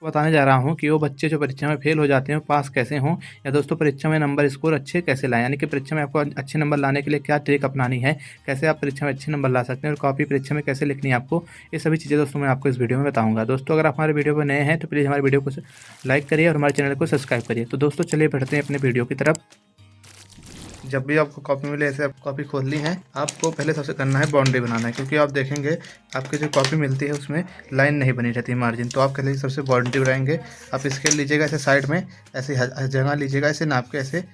बताने जा रहा हूँ कि वो बच्चे जो परीक्षा में फेल हो जाते हैं, वो पास कैसे हों, या दोस्तों परीक्षा में नंबर स्कोर अच्छे कैसे लाएँ। यानी कि परीक्षा में आपको अच्छे नंबर लाने के लिए क्या ट्रिक अपनानी है, कैसे आप परीक्षा में अच्छे नंबर ला सकते हैं और कॉपी परीक्षा में कैसे लिखनी है आपको, ये सभी चीज़ें दोस्तों मैं आपको इस वीडियो में बताऊँगा। दोस्तों अगर आप हमारे वीडियो पर नए हैं तो प्लीज़ हमारे वीडियो को लाइक करिए और हमारे चैनल को सब्सक्राइब करिए। तो दोस्तों चलिए बढ़ते हैं अपने वीडियो की तरफ। जब भी आपको कॉपी मिले, ऐसे आप कॉपी खोलनी है, आपको पहले सबसे करना है बाउंड्री बनाना है, क्योंकि आप देखेंगे आपकी जो कॉपी मिलती है उसमें लाइन नहीं बनी रहती मार्जिन। तो आप पहले सबसे बाउंड्री बनाएंगे। आप स्केल लीजिएगा ऐसे साइड में, ऐसे जगह लीजिएगा, ऐसे नाप के ऐसे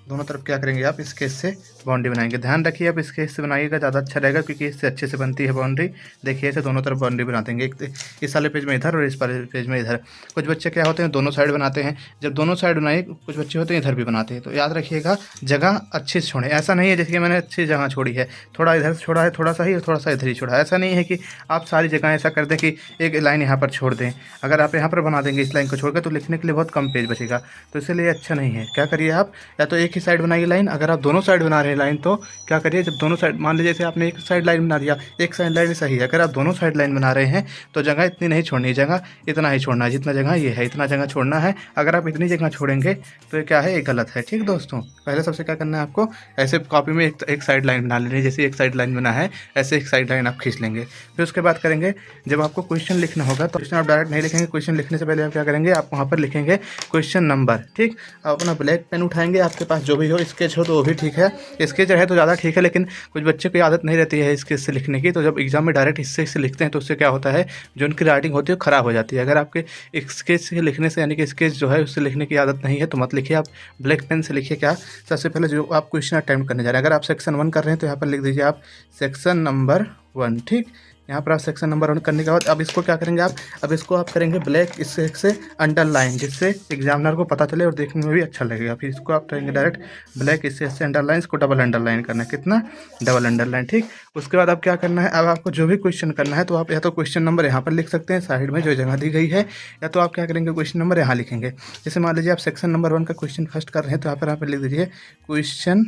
दोनों तरफ क्या करेंगे आप स्केच से बाउंड्री बनाएंगे। ध्यान रखिए आप स्केच से बनाइएगा, ज़्यादा अच्छा रहेगा, क्योंकि इससे अच्छे से बनती है बाउंड्री। देखिए ऐसे दोनों तरफ बाउंड्री बना देंगे, एक इस वाले पेज में इधर और इस वाले पेज में इधर। कुछ बच्चे क्या होते हैं दोनों साइड बनाते हैं, जब दोनों साइड बनाए कुछ बच्चे होते हैं इधर भी बनाते हैं। तो याद रखिएगा जगह अच्छी से छोड़ें। ऐसा नहीं है जैसे कि मैंने अच्छी जगह छोड़ी है, थोड़ा इधर से छोड़ा है थोड़ा सा ही और थोड़ा सा इधर ही छोड़ा है। ऐसा नहीं है कि आप सारी जगह ऐसा कर दें कि एक लाइन यहाँ पर छोड़ दें। अगर आप यहाँ पर बना देंगे इस लाइन को छोड़कर तो लिखने के लिए बहुत कम पेज बचेगा, तो इसलिए अच्छा नहीं है। क्या करिए आप, या तो एक ही साइड बनाइए लाइन। अगर आप दोनों साइड बना रहे हैं लाइन तो क्या करिए, जब दोनों साइड मान लीजिए जैसे आपने एक साइड लाइन बना दिया, एक साइड लाइन सही है। अगर आप दोनों साइड लाइन बना रहे हैं तो जगह इतनी नहीं छोड़नी है, जगह इतना ही छोड़ना है जितना जगह ये है, इतना जगह छोड़ना है। अगर आप इतनी जगह छोड़ेंगे तो ये क्या है, ये गलत है। ठीक दोस्तों, पहले सबसे क्या करना है आपको, ऐसे कॉपी में एक साइड लाइन बना लेनी है। जैसे एक साइड लाइन बना है ऐसे एक साइड लाइन आप खींच लेंगे। फिर उसके बाद करेंगे, जब आपको क्वेश्चन लिखना होगा तो क्वेश्चन आप डायरेक्ट नहीं लिखेंगे। क्वेश्चन लिखने से पहले आप क्या करेंगे, आप वहाँ पर लिखेंगे क्वेश्चन नंबर। ठीक, आप अपना ब्लैक पेन उठाएंगे, आपके पास जो भी हो, स्केच हो तो वो भी ठीक है, स्केच रहे तो ज़्यादा ठीक है। लेकिन कुछ बच्चे की आदत नहीं रहती है स्केच से लिखने की, तो जब एग्जाम में डायरेक्ट इससे लिखते हैं तो उससे क्या होता है, जो उनकी राइटिंग होती है ख़राब हो जाती है। अगर आपके स्केच से लिखने से, यानी कि स्केच जो है उससे लिखने की आदत नहीं है तो मत लिखिए, आप ब्लैक पेन से लिखिए। क्या, सबसे पहले जो आप क्वेश्चन अटैम्प्ट करने जा रहे हैं, अगर आप सेक्शन 1 कर रहे हैं तो यहाँ पर लिख दीजिए आप सेक्शन नंबर 1। ठीक, यहाँ पर आप सेक्शन नंबर 1 करने के बाद अब इसको क्या करेंगे आप, अब इसको आप करेंगे ब्लैक से अंडरलाइन, जिससे एग्जामिनर को पता चले और देखने में भी अच्छा लगेगा। फिर इसको आप करेंगे डायरेक्ट ब्लैक इससे अंडरलाइन, इसको डबल अंडरलाइन करना है। कितना, डबल अंडरलाइन। ठीक, उसके बाद अब क्या करना है, अब आपको जो भी क्वेश्चन करना है तो आप या तो क्वेश्चन नंबर यहाँ पर लिख सकते हैं साइड में जो जगह दी गई है, या तो आप क्या करेंगे क्वेश्चन नंबर यहाँ लिखेंगे। जैसे मान लीजिए आप सेक्शन नंबर 1 का क्वेश्चन फर्स्ट कर रहे हैं तो यहाँ पर लिख दीजिए question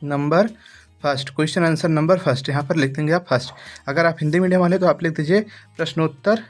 number first, question answer number first, यहाँ पर लिख देंगे आप फर्स्ट। अगर आप हिंदी मीडियम वाले तो आप लिख दीजिए प्रश्नोत्तर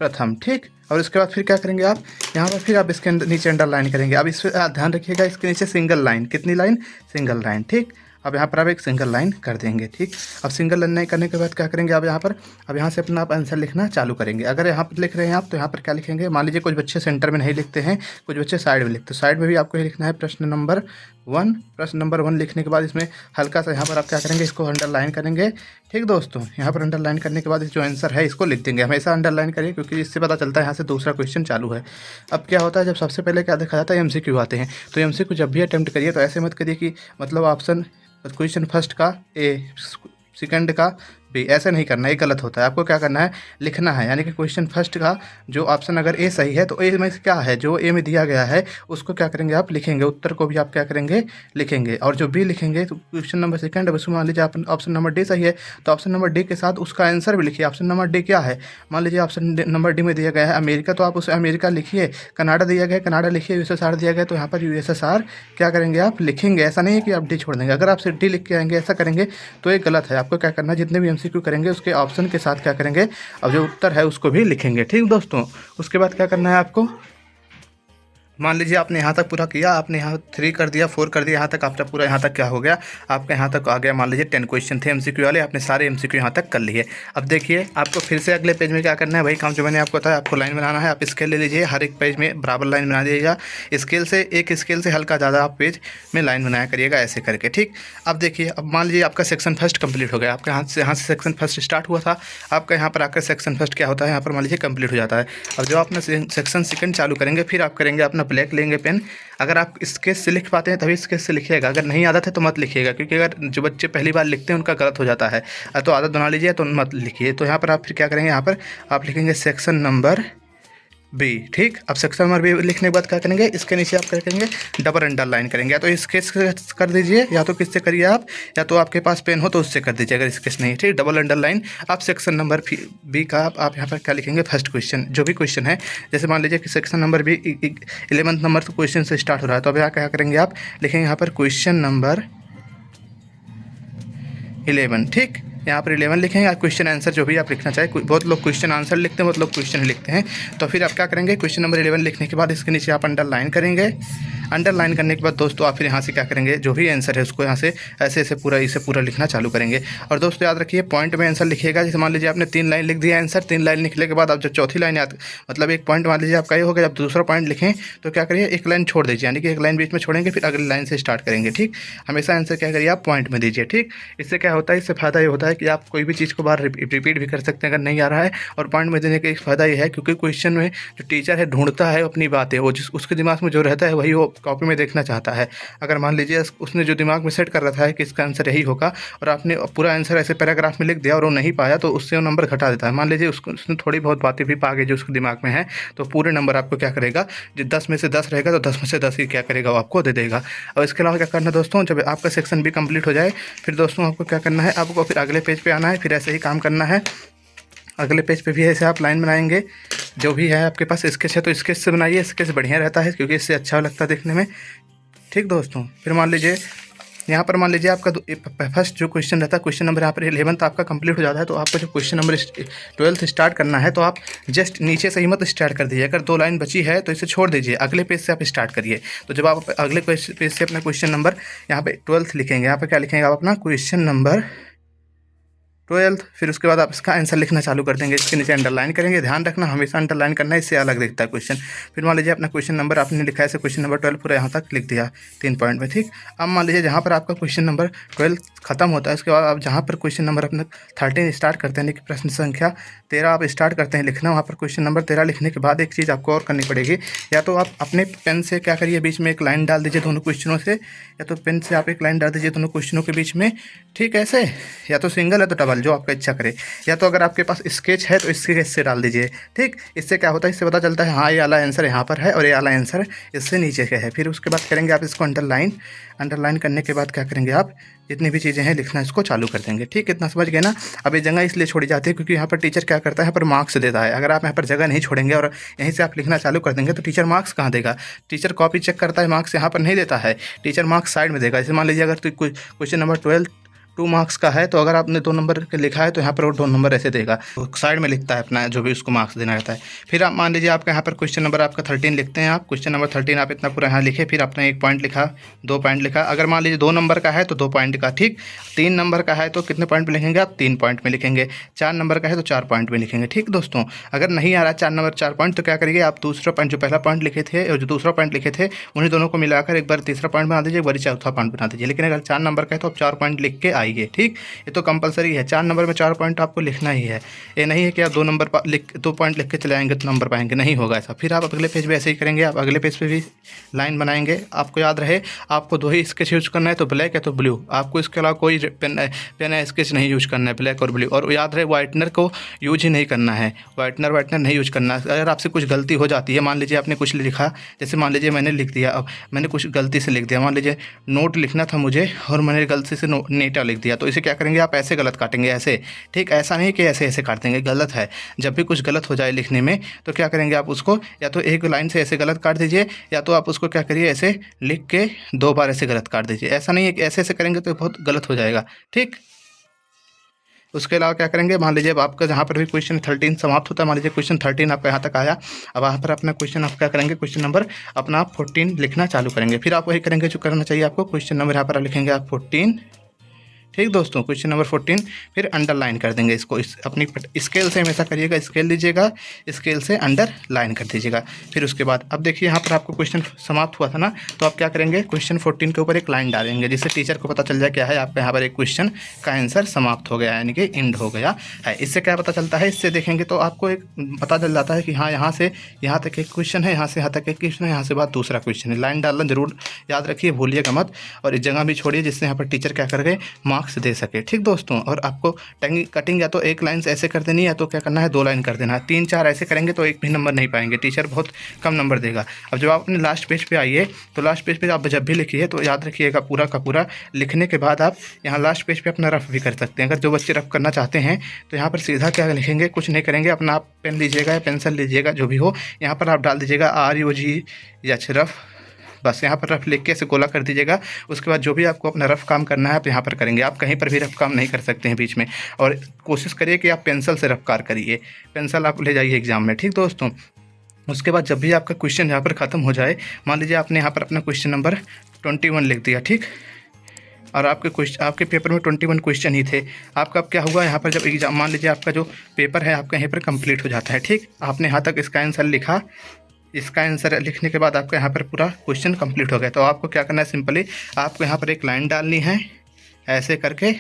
प्रथम। ठीक, और उसके बाद फिर क्या करेंगे आप, यहाँ पर फिर आप इसके नीचे अंडरलाइन करेंगे। अब इस पर ध्यान रखिएगा, इसके नीचे सिंगल लाइन, कितनी लाइन, सिंगल लाइन। ठीक, अब यहाँ पर आप एक सिंगल लाइन कर देंगे। ठीक, अब सिंगल लाइन करने के बाद क्या करेंगे आप यहाँ पर, अब यहाँ से अपना आप आंसर लिखना चालू करेंगे। अगर यहाँ पर लिख रहे हैं आप तो यहाँ पर क्या लिखेंगे, मान लीजिए कुछ बच्चे सेंटर में नहीं लिखते हैं, कुछ बच्चे साइड में लिखते हैं, साइड में भी आपको ये लिखना है प्रश्न नंबर 1। प्रश्न नंबर 1 लिखने के बाद इसमें हल्का सा यहाँ पर आप क्या करेंगे, इसको अंडरलाइन करेंगे। ठीक दोस्तों, यहाँ पर अंडरलाइन करने के बाद जो आंसर है इसको लिख देंगे। हमेशा अंडरलाइन करिए, क्योंकि इससे पता चलता है यहाँ से दूसरा क्वेश्चन चालू है। अब क्या होता है, जब सबसे पहले क्या देखा जाता है, एमसीक्यू आते हैं, तो एमसीक्यू जब भी अटेम्प्ट करिए तो ऐसे मत करिए कि मतलब ऑप्शन क्वेश्चन फर्स्ट का ए, सेकंड का बी, ऐसा नहीं करना, ये गलत होता है। आपको क्या करना है, लिखना है। यानी कि क्वेश्चन फर्स्ट का जो ऑप्शन अगर ए सही है तो ए में क्या है, जो ए में दिया गया है उसको क्या करेंगे आप लिखेंगे, उत्तर को भी आप क्या करेंगे लिखेंगे। और जो बी लिखेंगे तो क्वेश्चन नंबर सेकंड, अब उसमें मान लीजिए आप ऑप्शन नंबर डी सही है तो ऑप्शन नंबर डी के साथ उसका आंसर भी लिखिए। ऑप्शन नंबर डी क्या है, मान लीजिए ऑप्शन नंबर डी में दिया गया है अमेरिका, तो आप उसे अमेरिका लिखिए। कनाडा दिया गया है कनाडा लिखिए, यूएसएसआर दिया गया तो यहाँ पर यूएसएसआर क्या करेंगे आप लिखेंगे। ऐसा नहीं है कि आप डी छोड़ देंगे। अगर आप सिर्फ डी लिख के आएंगे ऐसा करेंगे तो ये गलत है। आपको क्या करना है, जितने भी एमसीक्यू करेंगे उसके ऑप्शन के साथ क्या करेंगे, अब जो उत्तर है उसको भी लिखेंगे। ठीक दोस्तों, उसके बाद क्या करना है आपको, मान लीजिए आपने यहाँ तक पूरा किया, आपने यहाँ 3 कर दिया, 4 कर दिया, यहाँ तक आपका पूरा यहाँ तक क्या हो गया, आपका यहाँ तक आ गया। मान लीजिए 10 क्वेश्चन थे एमसीक्यू वाले, आपने सारे एमसीक्यू यहाँ तक कर लिए। अब देखिए आपको फिर से अगले पेज में क्या करना है, वही काम जो मैंने आपको बताया। आपको लाइन बनाना है, आप स्केल ले लीजिए, हर एक पेज में बराबर लाइन बना दीजिएगा। स्केल से एक स्केल से हल्का ज़्यादा आप पेज में लाइन बनाया करिएगा ऐसे करके। ठीक, अब देखिए, अब मान लीजिए आपका सेक्शन फर्स्ट कंप्लीट हो गया, आपका यहाँ से सेक्शन फर्स्ट स्टार्ट हुआ था, आपका यहाँ पर आकर सेक्शन फर्स्ट क्या होता है, यहाँ पर मान लीजिए कंप्लीट हो जाता है। अब जब अपना सेक्शन सेकंड चालू करेंगे, फिर आप करेंगे अपना ब्लैक लेंगे पेन। अगर आप स्केच से लिख पाते हैं तभी स्केच से लिखिएगा, अगर नहीं आदत है तो मत लिखिएगा, क्योंकि अगर जो बच्चे पहली बार लिखते हैं उनका गलत हो जाता है। तो आदत बना लीजिए तो मत लिखिए। तो यहाँ पर आप फिर क्या करेंगे, यहाँ पर आप लिखेंगे सेक्शन नंबर बी। ठीक, अब सेक्शन नंबर बी लिखने के बाद क्या करेंगे, इसके नीचे आप क्या करेंगे, डबल अंडरलाइन करेंगे। या तो स्केच कर दीजिए, या तो किससे करिए आप, या तो आपके पास पेन हो तो उससे कर दीजिए अगर स्केच नहीं है। ठीक, डबल अंडरलाइन। आप सेक्शन नंबर बी का आप यहाँ पर क्या लिखेंगे, फर्स्ट क्वेश्चन जो भी क्वेश्चन है। जैसे मान लीजिए कि सेक्शन नंबर बी 11 नंबर तो क्वेश्चन से स्टार्ट हो रहा है, तो अब यहाँ क्या करेंगे, आप लिखेंगे यहाँ पर क्वेश्चन नंबर 11। ठीक, यहाँ पर 11 लिखेंगे। आप क्वेश्चन आंसर जो भी आप लिखना चाहें, बहुत लोग क्वेश्चन आंसर लिखते हैं, बहुत लोग क्वेश्चन लिखते हैं। तो फिर आप क्या करेंगे, क्वेश्चन नंबर 11 लिखने के बाद इसके नीचे आप अंडरलाइन करेंगे। अंडरलाइन करने के बाद दोस्तों आप फिर यहाँ से क्या करेंगे, जो भी आंसर है उसको यहाँ से ऐसे ऐसे पूरा इसे पूरा लिखना चालू करेंगे। और दोस्तों याद रखिए पॉइंट में आंसर लिखिएगा। जैसे मान लीजिए आपने 3 लाइन लिख दिया आंसर, 3 लाइन लिखने के बाद आप जब चौथी लाइन याद मतलब एक पॉइंट मान लीजिए आपका ये होगा, जब दूसरा पॉइंट लिखें तो क्या करिए, एक लाइन छोड़ दीजिए, यानी कि एक लाइन बीच में छोड़ेंगे फिर अगली लाइन से स्टार्ट करेंगे। ठीक, हमेशा आंसर क्या करिए आप पॉइंट में दीजिए। ठीक, इससे क्या होता है, इससे फ़ायदा ये होता है कि आप कोई भी चीज़ को बार रिपीट भी कर सकते हैं अगर नहीं आ रहा है। और पॉइंट में देने का एक फ़ायदा ये है क्योंकि क्वेश्चन में जो टीचर है ढूंढता है अपनी बातें, वो जिस उसके दिमाग में जो रहता है वही वो कॉपी में देखना चाहता है। अगर मान लीजिए उसने जो दिमाग में सेट कर रखा है कि इसका आंसर यही होगा और आपने पूरा आंसर ऐसे पैराग्राफ में लिख दिया और वो नहीं पाया तो उससे वो नंबर घटा देता है। मान लीजिए उसने थोड़ी बहुत बातें भी पा गई जो उसके दिमाग में है, तो पूरे नंबर आपको क्या करेगा, जो 10 में से 10 रहेगा तो 10 में से 10 ही क्या करेगा, वो आपको दे देगा। और इसके अलावा क्या करना है दोस्तों, जब आपका सेक्शन भी कंप्लीट हो जाए फिर दोस्तों आपको क्या करना है, आपको फिर अगले पेज पे आना है, फिर ऐसे ही काम करना है। अगले पेज पे भी ऐसे आप लाइन बनाएंगे। जो भी है आपके पास स्केच है तो स्केच से बनाइए, स्केच बढ़िया रहता है क्योंकि इससे अच्छा लगता है देखने में। ठीक दोस्तों, फिर मान लीजिए यहाँ पर मान लीजिए आपका फर्स्ट जो क्वेश्चन रहता है, क्वेश्चन नंबर यहाँ पर 11 आपका कंप्लीट हो जाता है, तो आपका जो क्वेश्चन नंबर 12 स्टार्ट करना है तो आप जस्ट नीचे से ही मत स्टार्ट कर दीजिए। अगर 2 लाइन बची है तो इसे छोड़ दीजिए, अगले पेज से आप स्टार्ट करिए। तो जब आप अगले पेज से अपना क्वेश्चन नंबर यहाँ पे 12 लिखेंगे, यहाँ पर क्या लिखेंगे आप अपना क्वेश्चन नंबर 12, फिर उसके बाद आप इसका आंसर लिखना चालू कर देंगे। इसके नीचे अंडरलाइन करेंगे, ध्यान रखना हमेशा अंडरलाइन करना है, इससे अलग दिखता है क्वेश्चन। फिर मान लीजिए अपना क्वेश्चन नंबर आपने लिखा है, क्वेश्चन नंबर 12 पूरा यहाँ तक लिख दिया 3 पॉइंट में। ठीक, अब मान लीजिए जहाँ पर आपका क्वेश्चन नंबर 12 खत्म होता है, उसके बाद आप जहाँ पर क्वेश्चन नंबर अपना 13 स्टार्ट करते हैं, प्रश्न संख्या 13 आप स्टार्ट करते हैं लिखना, वहाँ पर क्वेश्चन नंबर 13 लिखने के बाद एक चीज़ आपको और करनी पड़ेगी, या तो आप अपने पेन से क्या करिए, बीच में एक लाइन डाल दीजिए दोनों क्वेश्चनों से, या तो पेन से आप एक लाइन डाल दीजिए दोनों क्वेश्चनों के बीच में। ठीक, ऐसे या तो सिंगल है तो डबल, जो आपका इच्छा करे, या तो अगर आपके पास स्केच है तो स्केच से डाल दीजिए। ठीक, इससे क्या होता है, इससे पता चलता है हाँ ये वाला आंसर यहाँ पर है और ये वाला आंसर इससे नीचे का है। फिर उसके बाद करेंगे आप इसको अंडरलाइन करने के बाद क्या करेंगे, आप जितनी भी चीज़ें हैं लिखना इसको चालू कर देंगे। ठीक, इतना समझ गए ना। अब ये जगह इसलिए छोड़ी जाती है क्योंकि यहाँ पर टीचर क्या करता है, यहाँ पर मार्क्स देता है। अगर आप यहाँ पर जगह नहीं छोड़ेंगे और यहीं से आप लिखना चालू कर देंगे तो टीचर मार्क्स कहाँ देगा, टीचर कॉपी चेक करता है, मार्क्स यहाँ पर नहीं देता है, टीचर मार्क्स साइड में देगा। जैसे मान लीजिए अगर क्वेश्चन नंबर 12 2 मार्क्स का है तो अगर आपने 2 नंबर के लिखा है तो यहाँ पर वो 2 नंबर ऐसे देगा, तो साइड में लिखता है अपना जो भी उसको मार्क्स देना रहता है। फिर आप मान लीजिए आपका यहाँ पर क्वेश्चन नंबर आपका 13 लिखते हैं, आप क्वेश्चन नंबर 13 आप इतना पूरा यहाँ लिखे, फिर आपने 1 पॉइंट लिखा, 2 पॉइंट लिखा। अगर मान लीजिए 2 नंबर का है तो 2 पॉइंट का, ठीक, 3 नंबर का है तो कितने पॉइंट में लिखेंगे आप, 3 पॉइंट में लिखेंगे। 4 नंबर का है तो 4 पॉइंट में लिखेंगे। ठीक दोस्तों, अगर नहीं आ रहा 4 नंबर 4 पॉइंट तो क्या करिए, आप दूसरा पॉइंट जो पहला पॉइंट लिखे थे और जो दूसरा पॉइंट लिखे थे उन्हीं दोनों को मिलाकर एक बार तीसरा पॉइंट बना दीजिए, एक बार चौथा पॉइंट बना दीजिए। लेकिन अगर 4 नंबर का है तो आप 4 पॉइंट लिख के आइए। ठीक, ये तो कंपलसरी है, 4 नंबर में 4 पॉइंट आपको लिखना ही है। ये नहीं है कि आप 2 पॉइंट लिख के चले आएंगे तो नंबर पाएंगे, नहीं होगा ऐसा। फिर आप अगले पेज पे ऐसे ही करेंगे, आप अगले पेज पे भी लाइन बनाएंगे। आपको याद रहे आपको 2 ही स्केच यूज करना है, तो ब्लैक है तो ब्लू, आपको इसके अलावा कोई पेन है स्केच नहीं यूज करना है, ब्लैक और ब्लू। और याद रहे वाइटनर को यूज ही नहीं करना है, वाइटनर नहीं यूज करना है। अगर आपसे कुछ गलती हो जाती है, मान लीजिए आपने कुछ लिखा, जैसे मान लीजिए मैंने लिख दिया, अब मैंने कुछ गलती से लिख दिया, मान लीजिए नोट लिखना था मुझे और मैंने गलती से नेटा लिख दिया, तो इसे क्या करेंगे आप ऐसे गलत काटेंगे, ऐसे। ठीक, ऐसा नहीं कि ऐसे ऐसे काट देंगे, गलत है। जब भी कुछ गलत हो जाए लिखने में तो क्या करेंगे आप उसको या तो एक लाइन से ऐसे गलत काट दीजिए, या तो आप उसको क्या करिए ऐसे लिख के 2 बार ऐसे गलत काट दीजिए। ऐसा नहीं है कि ऐसे ऐसे करेंगे तो बहुत गलत हो जाएगा। ठीक, उसके अलावा क्या करेंगे, मान लीजिए अब आपका जहाँ पर भी क्वेश्चन 13 समाप्त होता है, मान लीजिए क्वेश्चन 13 आपका यहाँ तक आया, अब वहाँ पर अपना क्वेश्चन आप क्या करेंगे, क्वेश्चन नंबर अपना आप 14 लिखना चालू करेंगे। फिर आप वही करेंगे जो करना चाहिए आपको, क्वेश्चन नंबर यहाँ पर लिखेंगे आप 14। ठीक दोस्तों, क्वेश्चन नंबर 14 फिर अंडरलाइन कर देंगे इसको, अपनी स्केल से हमेशा करिएगा, स्केल लीजिएगा, स्केल से अंडरलाइन कर दीजिएगा। फिर उसके बाद अब देखिए यहाँ पर आपको क्वेश्चन समाप्त हुआ था ना, तो आप क्या करेंगे, क्वेश्चन 14 के ऊपर एक लाइन डालेंगे जिससे टीचर को पता चल जाए क्या है, आपका यहाँ पर एक क्वेश्चन का आंसर समाप्त हो गया, यानी कि एंड हो गया है। इससे क्या पता चलता है, इससे देखेंगे तो आपको एक पता चल जाता है कि हाँ यहाँ से यहाँ तक एक क्वेश्चन है, यहाँ से यहाँ तक एक क्वेश्चन है, यहाँ से बाद दूसरा क्वेश्चन है। लाइन डालना जरूर याद रखिए, भूलिएगा मत, और इस जगह भी छोड़िए जिससे यहाँ पर टीचर क्या कर गए, मार्क्स दे सके। ठीक दोस्तों, और आपको कटिंग या तो एक लाइन से ऐसे कर देनी है, या तो क्या करना है 2 लाइन कर देना है। 3-4 ऐसे करेंगे तो एक भी नंबर नहीं पाएंगे, टीचर बहुत कम नंबर देगा। अब जब आप अपने लास्ट पेज पे आइए तो लास्ट पेज पे आप जब भी लिखिए तो याद रखिएगा पूरा का पूरा लिखने के बाद आप यहाँ लास्ट पेज पे अपना रफ भी कर सकते हैं। अगर जो बच्चे रफ करना चाहते हैं तो यहाँ पर सीधा क्या लिखेंगे, कुछ नहीं करेंगे, अपना आप पेन लीजिएगा या पेंसिल लीजिएगा, जो भी हो, यहाँ पर आप डाल दीजिएगा RUG या रफ बस यहाँ पर रफ लिख के ऐसे गोला कर दीजिएगा। उसके बाद जो भी आपको अपना रफ काम करना है आप यहाँ पर करेंगे। आप कहीं पर भी रफ काम नहीं कर सकते हैं बीच में। और कोशिश करिए कि आप पेंसिल से रफ कार करिए, पेंसिल आप ले जाइए एग्जाम में, ठीक दोस्तों। उसके बाद जब भी आपका क्वेश्चन यहाँ पर ख़त्म हो जाए, मान लीजिए आपने यहाँ पर अपना क्वेश्चन नंबर 21 लिख दिया, ठीक, और आपके पेपर में 21 क्वेश्चन ही थे। आपका अब क्या हुआ, यहाँ पर जब एग्जाम, मान लीजिए आपका जो पेपर है आपका यहाँ पर कंप्लीट हो जाता है, ठीक। आपने यहाँ तक इसका आंसर लिखा, इसका आंसर लिखने के बाद आपका यहाँ पर पूरा क्वेश्चन कंप्लीट हो गया। तो आपको क्या करना है, सिंपली आपको यहाँ पर एक लाइन डालनी है ऐसे करके,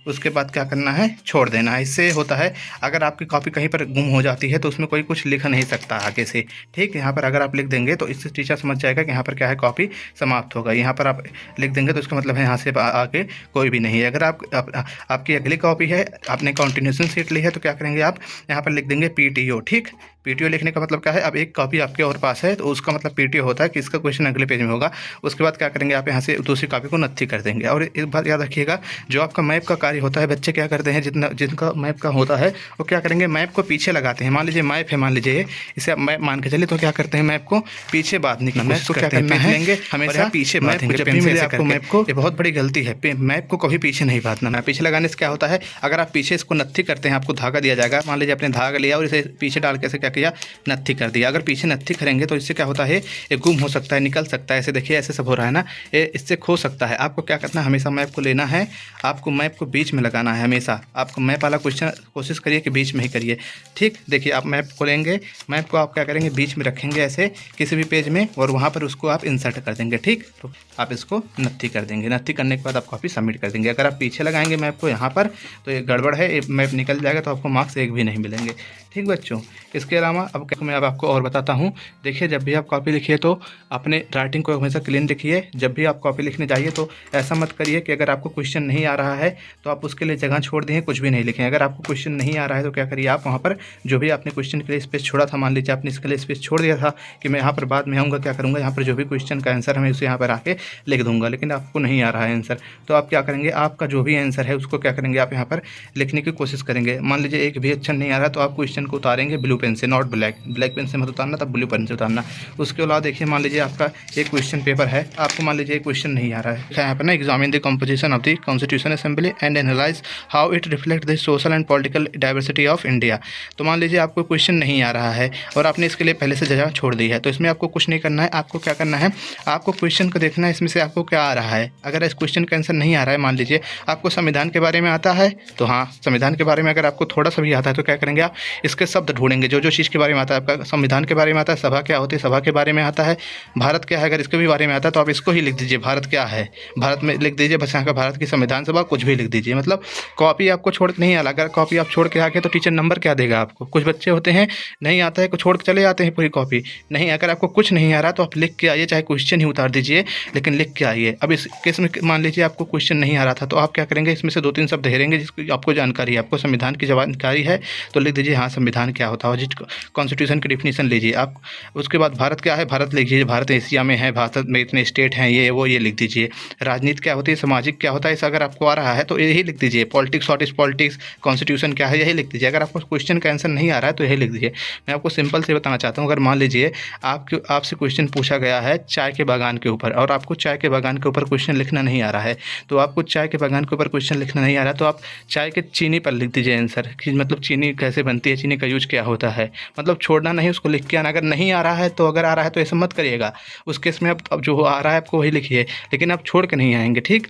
उसके बाद क्या करना है, छोड़ देना है। इससे होता है अगर आपकी कॉपी कहीं पर गुम हो जाती है तो उसमें कोई कुछ लिख नहीं सकता आगे से, ठीक। यहाँ पर अगर आप लिख देंगे तो इससे टीचर समझ जाएगा कि यहाँ पर क्या है, कॉपी समाप्त होगा। यहाँ पर आप लिख देंगे तो इसका मतलब है यहाँ से आगे कोई भी नहीं है। अगर आपकी अगली कॉपी है, आपने कंटिन्यूएशन सीट ली है, तो क्या करेंगे आप यहाँ पर लिख देंगे PTO, ठीक। PTO लिखने का मतलब क्या है, अब एक कॉपी आपके और पास है तो उसका मतलब PTO होता है कि इसका क्वेश्चन अगले पेज में होगा। उसके बाद क्या करेंगे, आप यहाँ से दूसरी कॉपी को नत्थी कर देंगे। और एक बात याद रखिएगा, जो आपका मैप का कार्य होता है, बच्चे क्या करते हैं, जिनका मैप का होता है वो क्या करेंगे, मैप को पीछे लगाते हैं। मान लीजिए मैप है, मान लीजिए इसे आप मैप मान के चलिए, तो क्या करते हैं, मैप को पीछे बांधने की मैप को क्या करना है, लेंगे हमेशा पीछे बांधेंगे। जब भी मिले आपको मैप को, ये बहुत बड़ी गलती है, मैप को कभी पीछे नहीं बांधना। पीछे लगाने से क्या होता है, अगर आप पीछे इसको नत्थी करते हैं, आपको धागा दिया जाएगा। मान लीजिए आपने धागा लिया और इसे पीछे डाल के ऐसे क्या किया, नत्थी कर दिया। अगर पीछे नत्थी करेंगे तो इससे क्या होता है, ये गुम हो सकता है, निकल सकता है। ऐसे देखिए, ऐसे सब हो रहा है ना, ये इससे खो सकता है। आपको क्या करना है, हमेशा मैप को लेना है, आपको मैप को बीच में लगाना है हमेशा। आपको मैप वाला क्वेश्चन कोशिश करिए कि बीच में ही करिए, ठीक। देखिए आप मैप को लेंगे, मैप को आप क्या करेंगे, बीच में रखेंगे ऐसे किसी भी पेज में, और वहाँ पर उसको आप इंसर्ट कर देंगे, ठीक। तो आप इसको नत्थी कर देंगे। नत्थी करने के बाद आप कॉपी सबमिट कर देंगे। अगर आप पीछे लगाएंगे मैप को यहाँ पर तो ये गड़बड़ है, ये मैप निकल जाएगा, तो आपको मार्क्स एक भी नहीं मिलेंगे, ठीक बच्चों। इसके अलावा अब मैं आपको और बताता हूँ। देखिए, जब भी आप कॉपी लिखिए तो अपने राइटिंग को हमेशा क्लीन लिखिए। जब भी आप कॉपी लिखने जाइए तो ऐसा मत करिए कि अगर आपको क्वेश्चन नहीं आ रहा है तो आप उसके लिए जगह छोड़ दें, कुछ भी नहीं लिखें। अगर आपको क्वेश्चन नहीं आ रहा है तो क्या करिए, आप वहाँ पर जो भी आपने क्वेश्चन के लिए स्पेस छोड़ा था, मान लीजिए आपने इसके लिए स्पेस छोड़ दिया था कि मैं यहाँ पर बाद में आऊँगा, क्या करूँगा, यहाँ पर जो भी क्वेश्चन का आंसर है मैं उसे यहाँ पर आके लिख दूँगा, लेकिन आपको नहीं आ रहा है आंसर, तो आप क्या करेंगे, आपका जो भी आंसर है उसको क्या करेंगे, आप यहाँ पर लिखने की कोशिश करेंगे। मान लीजिए एक भी अच्छा नहीं आ रहा तो आप क्वेश्चन को उतारेंगे ब्लू पेन से, नॉट ब्लैक पेन से मत उतारना, तब ब्लू पेन से उतारना। उसके अलावा देखिए, मान लीजिए आपका एक क्वेश्चन पेपर है, आपको मान लीजिए एक क्वेश्चन नहीं आ रहा है, यहाँ पर ना, examine the composition of the constitution assembly and analyse how it reflect the social and political diversity of India. तो मान लीजिए आपको क्वेश्चन नहीं आ रहा है और आपने इसके लिए पहले से जगह छोड़ दी है, तो इसमें आपको कुछ नहीं करना है। आपको क्या करना है, आपको क्वेश्चन को देखना है, इसमें से आपको क्या आ रहा है। अगर इस क्वेश्चन का आंसर नहीं आ रहा है, मान लीजिए आपको संविधान के बारे में आता है, तो हाँ, संविधान के बारे में अगर आपको थोड़ा सा भी आता है तो क्या करेंगे, आप इसके शब्द ढूंढेंगे, जो चीज़ के बारे में आता है। आपका संविधान के बारे में आता है, सभा क्या होती है, सभा के बारे में आता है, भारत क्या है, अगर इसके भी बारे में आता है तो आप इसको ही लिख दीजिए, भारत क्या है, भारत में लिख दीजिए, बस यहाँ का भारत की संविधान सभा, कुछ भी लिख दीजिए। मतलब कॉपी आपको छोड़ के नहीं आ रहा, अगर कॉपी आप छोड़ के आके तो टीचर नंबर क्या देगा आपको। कुछ बच्चे होते हैं नहीं आता है, कुछ छोड़ के चले जाते हैं पूरी कॉपी। नहीं, अगर आपको कुछ नहीं आ रहा तो आप लिख के आइए, चाहे क्वेश्चन ही उतार दीजिए, लेकिन लिख के आइए। अब इस केस में मान लीजिए आपको क्वेश्चन नहीं आ रहा था, तो आप क्या करेंगे, इसमें से 2-3 शब्द हेरेंगे जिसकी आपको जानकारी है। आपको संविधान की जानकारी है तो लिख दीजिए, हाँ संविधान क्या होता है, जिस कॉन्स्टिट्यूशन की डिफिनीशन लीजिए आप। उसके बाद भारत क्या है, भारत लिख दीजिए, भारत एशिया में है, भारत में इतने स्टेट हैं, ये वो ये लिख दीजिए। राजनीति क्या होती है, सामाजिक क्या होता है, ऐसा अगर आपको आ रहा है तो यही लिख दीजिए। Politics, what is politics, constitution क्या है, यही लिख दीजिए। अगर आपको क्वेश्चन का आंसर नहीं आ रहा है तो यही लिख दीजिए। मैं आपको सिंपल से बताना चाहता हूँ, अगर मान लीजिए आपसे क्वेश्चन पूछा गया है चाय के बागान के ऊपर, और आपको चाय के बागान के ऊपर क्वेश्चन लिखना नहीं आ रहा है, तो आपको चाय के बागान के ऊपर क्वेश्चन लिखना नहीं आ रहा है तो आप चाय के चीनी पर लिख दीजिए आंसर, कि मतलब चीनी कैसे बनती है, चीनी का यूज क्या होता है। मतलब छोड़ना नहीं, उसको लिख के आना। अगर नहीं आ रहा है तो, अगर आ रहा है तो ऐसा मत करिएगा, उस केस में अब जो आ रहा है आपको वही लिखिए, लेकिन आप छोड़ के नहीं आएंगे, ठीक।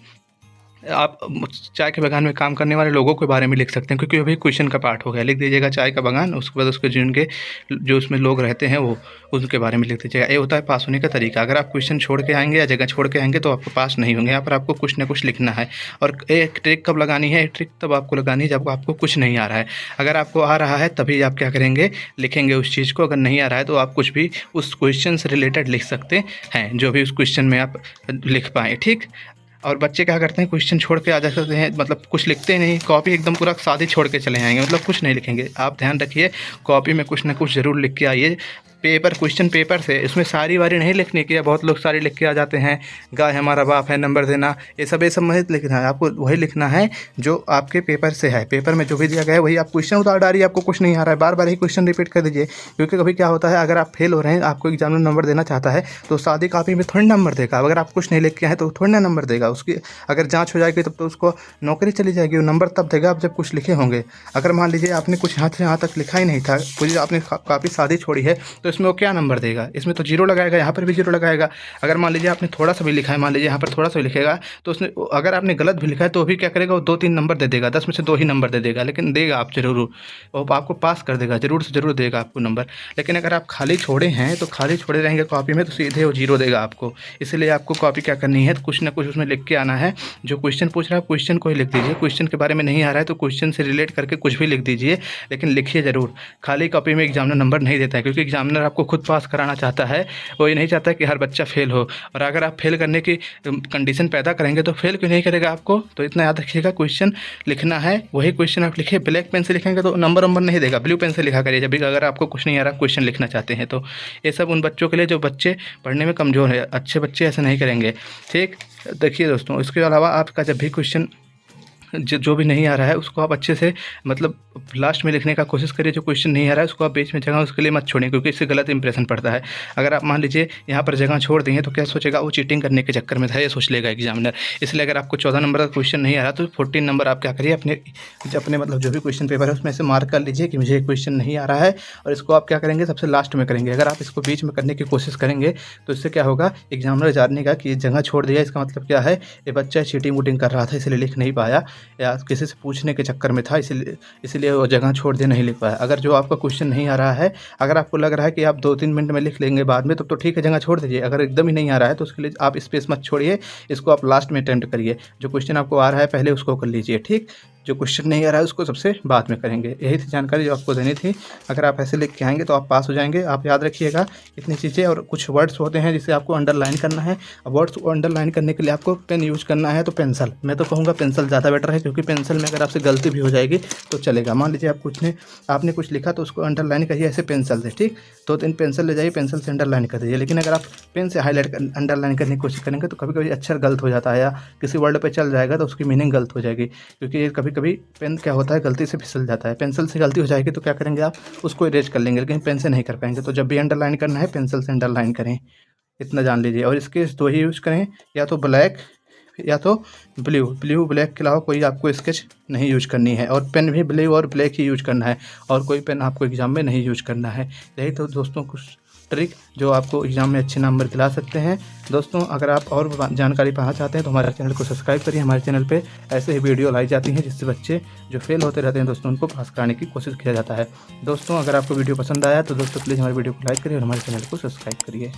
आप चाय के बागान में काम करने वाले लोगों के बारे में लिख सकते हैं, क्योंकि वो भी क्वेश्चन का पार्ट हो गया। लिख दीजिएगा चाय का बागान, उसके बाद उसके जिनके जो उसमें लोग रहते हैं वो उनके बारे में लिख दीजिएगा। ये होता है पास होने का तरीका। अगर आप क्वेश्चन छोड़ के आएंगे या जगह छोड़ के आएंगे तो आपको पास नहीं होंगे। यहाँ पर आपको कुछ ना कुछ लिखना है। और एक ट्रिक कब लगानी है, एक ट्रिक तब आपको लगानी है जब आपको कुछ नहीं आ रहा है। अगर आपको आ रहा है तभी आप क्या करेंगे, लिखेंगे उस चीज़ को। अगर नहीं आ रहा है तो आप कुछ भी उस क्वेश्चन से रिलेटेड लिख सकते हैं, जो भी उस क्वेश्चन में आप लिख पाएँ, ठीक। और बच्चे क्या करते हैं, क्वेश्चन छोड़ के आ जाते हैं, मतलब कुछ लिखते ही नहीं, कॉपी एकदम पूरा सादी छोड़ के चले आएंगे, मतलब कुछ नहीं लिखेंगे। आप ध्यान रखिए, कॉपी में कुछ ना कुछ ज़रूर लिख के आइए। पेपर क्वेश्चन पेपर से, इसमें सारी वारी नहीं लिखने की है। बहुत लोग सारी लिख के आ जाते हैं, गाय हमारा बाप है, नंबर देना, ये सब नहीं लिखना है। आपको वही लिखना है जो आपके पेपर से है। पेपर में जो भी दिया गया है वही आप क्वेश्चन उतार डालिए। आपको कुछ नहीं आ रहा है, बार बार ही क्वेश्चन रिपीट कर दीजिए, क्योंकि कभी क्या होता है, अगर आप फेल हो रहे हैं, आपको एग्जाम में नंबर देना चाहता है तो सादी कॉपी में थोड़ी नंबर देगा। अगर आप कुछ नहीं लिख के आए तो थोड़ी ना नंबर देगा। उसकी अगर जाँच हो जाएगी तब तो उसको नौकरी चली जाएगी। वो नंबर तब देगा आप जब कुछ लिखे होंगे। अगर मान लीजिए आपने कुछ यहाँ से यहाँ तक लिखा ही नहीं था, पूरी आपने कॉपी सादी छोड़ी है, तो इसमें वो क्या नंबर देगा? इसमें तो जीरो लगाएगा, यहाँ पर भी जीरो लगाएगा। अगर मान लीजिए आपने थोड़ा सा भी लिखा है, मान लीजिए यहाँ पर थोड़ा सा भी लिखेगा, तो उसने अगर आपने गलत भी लिखा है तो भी क्या करेगा, वो 2-3 नंबर दे देगा, 10 में से 2 ही नंबर दे देगा, लेकिन देगा आप जरूर, वो आपको पास कर देगा, जरूर से जरूर देगा आपको नंबर। लेकिन अगर आप खाली छोड़े हैं तो खाली छोड़े रहेंगे कॉपी में तो सीधे वो जीरो देगा आपको। इसलिए आपको कॉपी क्या करनी है, कुछ ना कुछ उसमें लिख के आना है। जो क्वेश्चन पूछ रहा है क्वेश्चन को ही लिख दीजिए। क्वेश्चन के बारे में नहीं आ रहा है तो क्वेश्चन से रिलेट करके कुछ भी लिख दीजिए, लेकिन लिखिए ज़रूर। खाली कॉपी में एग्जामिनर नंबर नहीं देता है, क्योंकि एग्जामिनर आपको खुद पास कराना चाहता है। वो ये नहीं चाहता कि हर बच्चा फेल हो। और अगर आप फेल करने की कंडीशन पैदा करेंगे तो फेल क्यों नहीं करेगा आपको। तो इतना याद रखिएगा, क्वेश्चन लिखना है, वही क्वेश्चन आप लिखिए। ब्लैक पेन से लिखेंगे तो नंबर नहीं देगा, ब्लू पेन से लिखा करिए जब भी अगर आपको कुछ नहीं आ रहा क्वेश्चन लिखना चाहते हैं तो। ये सब उन बच्चों के लिए जो बच्चे पढ़ने में कमज़ोर है। अच्छे बच्चे ऐसा नहीं करेंगे, ठीक। देखिए दोस्तों, इसके अलावा आपका जब भी क्वेश्चन जो भी नहीं आ रहा है उसको आप अच्छे से मतलब लास्ट में लिखने का कोशिश करिए। जो क्वेश्चन नहीं आ रहा है उसको आप बीच में जगह उसके लिए मत छोड़िए, क्योंकि इससे गलत इंप्रेशन पड़ता है। अगर आप मान लीजिए यहाँ पर जगह छोड़ देंगे तो क्या सोचेगा, वो चीटिंग करने के चक्कर में था, ये सोच लेगा एग्जामिनर। इसलिए अगर आपको 14 नंबर का क्वेश्चन नहीं आ रहा तो 14 नंबर आप क्या करिए, अपने मतलब जो भी क्वेश्चन पेपर है उसमें से मार्क कर लीजिए कि मुझे क्वेश्चन नहीं आ रहा है, और इसको आप क्या करेंगे, सबसे लास्ट में करेंगे। अगर आप इसको बीच में करने की कोशिश करेंगे तो इससे क्या होगा, एग्जामिनर जानेगा कि ये जगह छोड़ दिया, इसका मतलब क्या है, ये बच्चा चीटिंग वूटिंग कर रहा था इसलिए लिख नहीं पाया, या किसी से पूछने के चक्कर में था इसलिए वो जगह छोड़ दिया, नहीं लिख पाया। अगर जो आपका क्वेश्चन नहीं आ रहा है, अगर आपको लग रहा है कि आप 2-3 मिनट में लिख लेंगे बाद में, तब तो ठीक है, जगह छोड़ दीजिए। अगर एकदम ही नहीं आ रहा है तो उसके लिए आप स्पेस मत छोड़िए, इसको आप लास्ट में अटेम्प्ट करिए। जो क्वेश्चन आपको आ रहा है पहले उसको कर लीजिए, ठीक। जो क्वेश्चन नहीं आ रहा है उसको सबसे बाद में करेंगे। यही थी जानकारी जो आपको देनी थी। अगर आप ऐसे लिख के आएंगे तो आप पास हो जाएंगे। आप याद रखिएगा इतनी चीज़ें। और कुछ वर्ड्स होते हैं जिसे आपको अंडरलाइन करना है। अब वर्ड्स को अंडरलाइन करने के लिए आपको पेन यूज़ करना है, तो पेंसिल, मैं तो कहूँगा पेंसिल ज़्यादा बेटर है, क्योंकि पेंसिल में अगर आपसे गलती भी हो जाएगी तो चलेगा। मान लीजिए आपने कुछ लिखा तो उसको अंडरलाइन करिए ऐसे पेंसिल से, ठीक। 2-3 पेंसिल ले जाइए, पेंसिल से अंडरलाइन कर दीजिए। लेकिन अगर आप पेन से हाईलाइट अंडरलाइन करने की कोशिश करेंगे तो कभी कभी अक्षर गलत हो जाता है, या किसी वर्ड पे चल जाएगा तो उसकी मीनिंग गलत हो जाएगी। क्योंकि कभी कभी पेन क्या होता है, गलती से फिसल जाता है। पेंसिल से गलती हो जाएगी तो क्या करेंगे, आप उसको इरेज कर लेंगे, लेकिन पेन से नहीं कर पाएंगे। तो जब भी अंडरलाइन करना है पेंसिल से अंडरलाइन करें, इतना जान लीजिए। और इसके 2 ही यूज़ करें, या तो ब्लैक या तो ब्लू ब्लैक के अलावा कोई आपको स्केच नहीं यूज करनी है। और पेन भी ब्लू और ब्लैक ही यूज करना है, और कोई पेन आपको एग्ज़ाम में नहीं यूज करना है। यही तो दोस्तों कुछ ट्रिक जो आपको एग्ज़ाम में अच्छे नंबर दिला सकते हैं। दोस्तों अगर आप और जानकारी पाना चाहते हैं तो हमारे चैनल को सब्सक्राइब करिए। हमारे चैनल पे ऐसे ही वीडियो लाई जाती हैं जिससे बच्चे जो फेल होते रहते हैं दोस्तों उनको पास कराने की कोशिश किया जाता है। दोस्तों अगर आपको वीडियो पसंद आया तो दोस्तों प्लीज़ हमारे वीडियो को लाइक करिए और हमारे चैनल को सब्सक्राइब करिए।